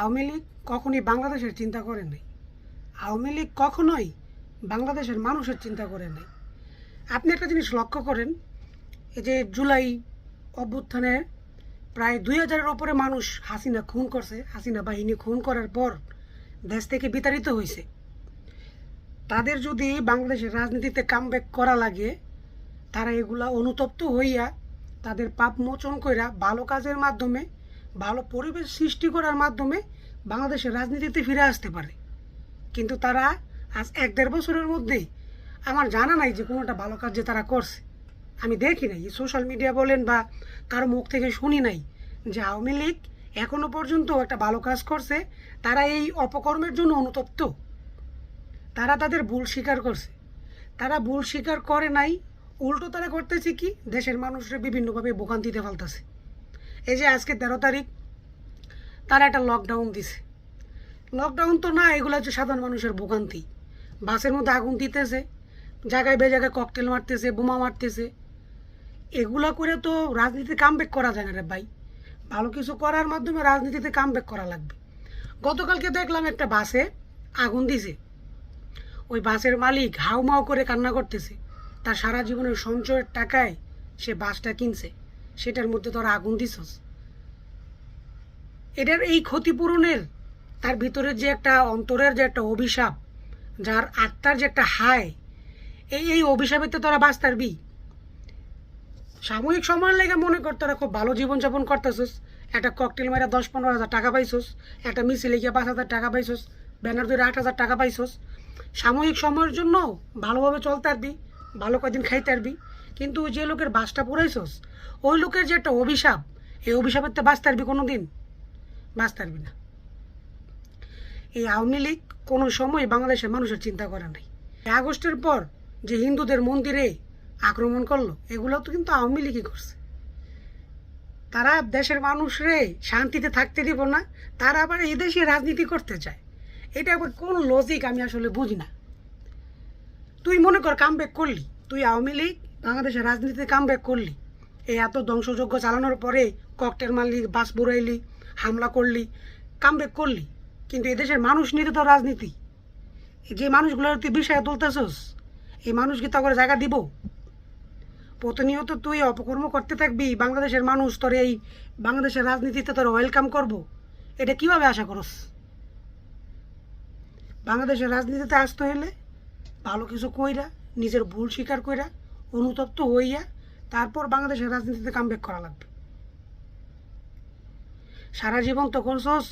আওয়ামী লীগ কখনোই বাংলাদেশের চিন্তা করে নাই। আওয়ামী লীগ কখনোই বাংলাদেশের মানুষের চিন্তা করে নাই। আপনি একটা জিনিস লক্ষ্য করেন, এই যে জুলাই অভ্যুত্থানে প্রায় 2000-এর ওপরে মানুষ হাসিনা খুন করছে, হাসিনা বাহিনী খুন করার পর দেশ থেকে বিতাড়িত হয়েছে। তাদের যদি বাংলাদেশের রাজনীতিতে কামব্যাক করা লাগে, তারা এগুলা অনুতপ্ত হইয়া তাদের পাপ মোচন কইরা ভালো কাজের মাধ্যমে, ভালো পরিবেশ সৃষ্টি করার মাধ্যমে বাংলাদেশের রাজনীতিতে ফিরে আসতে পারে। কিন্তু তারা আজ 1-1.5 বছরের মধ্যেই আমার জানা নাই যে কোনোটা ভালো কাজ যে তারা করছে। আমি দেখি নাই, সোশ্যাল মিডিয়া বলেন বা কারো মুখ থেকে শুনি নাই যে আওয়ামী লীগ এখনো পর্যন্ত একটা ভালো কাজ করছে। তারা এই অপকর্মের জন্য অনুতপ্ত, তারা তাদের ভুল স্বীকার করছে। তারা ভুল স্বীকার করে নাই, উল্টো তারা করতেছে কি, দেশের মানুষরা বিভিন্নভাবে ভোগান্তিতে ফেলতেছে। এই যে আজকে 13 তারিখ তারা একটা লকডাউন দিছে। লকডাউন তো না, এগুলো হচ্ছে সাধারণ মানুষের ভোগান্তি। বাসের মধ্যে আগুন দিতেছে, জায়গায় জায়গায় ককটেল মারতেছে, বোমা মারতেছে। এগুলা করে তো রাজনীতিতে কামব্যাক করা যায় না রে ভাই। ভালো কিছু করার মাধ্যমে রাজনীতিতে কামব্যাক করা লাগবে। গতকালকে দেখলাম একটা বাসে আগুন দিছে, ওই বাসের মালিক হাউমাউ করে কান্না করতেছে। তার সারা জীবনের সঞ্চয়ের টাকায় সে বাসটা কিনছে, সেটার মধ্যে তোরা আগুন দিছস। এটার এই ক্ষতিপূরণের তার ভিতরে যে একটা অন্তরের যে একটা অভিশাপ, যার আত্মার যে একটা হায়, এই অভিশাপের তো তোরা বাঁচ পারবি। সাময়িক সময়ের লেগে মনে কর তোরা খুব ভালো জীবনযাপন করতেছস, একটা ককটেল মারা 10-15 হাজার টাকা পাইছস, একটা মিছিলে গিয়ে 5,000 টাকা পাইছস, ব্যানার ধরে 8,000 টাকা পাইছস। সাময়িক সময়ের জন্য ভালোভাবে চলতে পারবি, ভালো কদিন খাইতে পারবি। কিন্তু যে লোকের বাসটা পুরাইছস, ওই লোকের যে একটা অভিশাপ, এই অভিশাপের তো বাঁচতে পারবি? কোনো দিন বাঁচতে পারবি না। এই আওয়ামী লীগ কোনো সময় বাংলাদেশের মানুষের চিন্তা করে নাই। আগস্টের পর যে হিন্দুদের মন্দিরে আক্রমণ করলো, এগুলো তো কিন্তু আওয়ামী লীগই করছে। তারা দেশের মানুষরে শান্তিতে থাকতে দিব না, তারা আবার এই দেশে রাজনীতি করতে চায়। এটা আবার কোন লজিক আমি আসলে বুঝি না। তুই মনে কর কামব্যাক করলি, তুই আওয়ামী লীগ বাংলাদেশের রাজনীতিতে কামব্যাক করলি, এই এত ধ্বংসযজ্ঞ চালানোর পরে ককটেল মারলি, বাস বুড়াইলি, হামলা করলি, কামব্যাক করলি। কিন্তু এদেশের মানুষ নিতে তো রাজনীতি, যে মানুষগুলোর তুই বিষয়ে তুলতেছস, এই মানুষকে তো করে জায়গা দিব? প্রতিনিয়ত তুই অপকর্ম করতে থাকবি, বাংলাদেশের মানুষ তোর এই বাংলাদেশের রাজনীতিতে তোর ওয়েলকাম করব? এটা কিভাবে আশা করস? বাংলাদেশের রাজনীতিতে আসতে হইলে ভালো কিছু কইরা, নিজের ভুল স্বীকার কইরা, অনুতপ্ত হইয়া তারপর বাংলাদেশের রাজনীতিতে কামব্যাক করা লাগবে। সারা জীবন তো করছস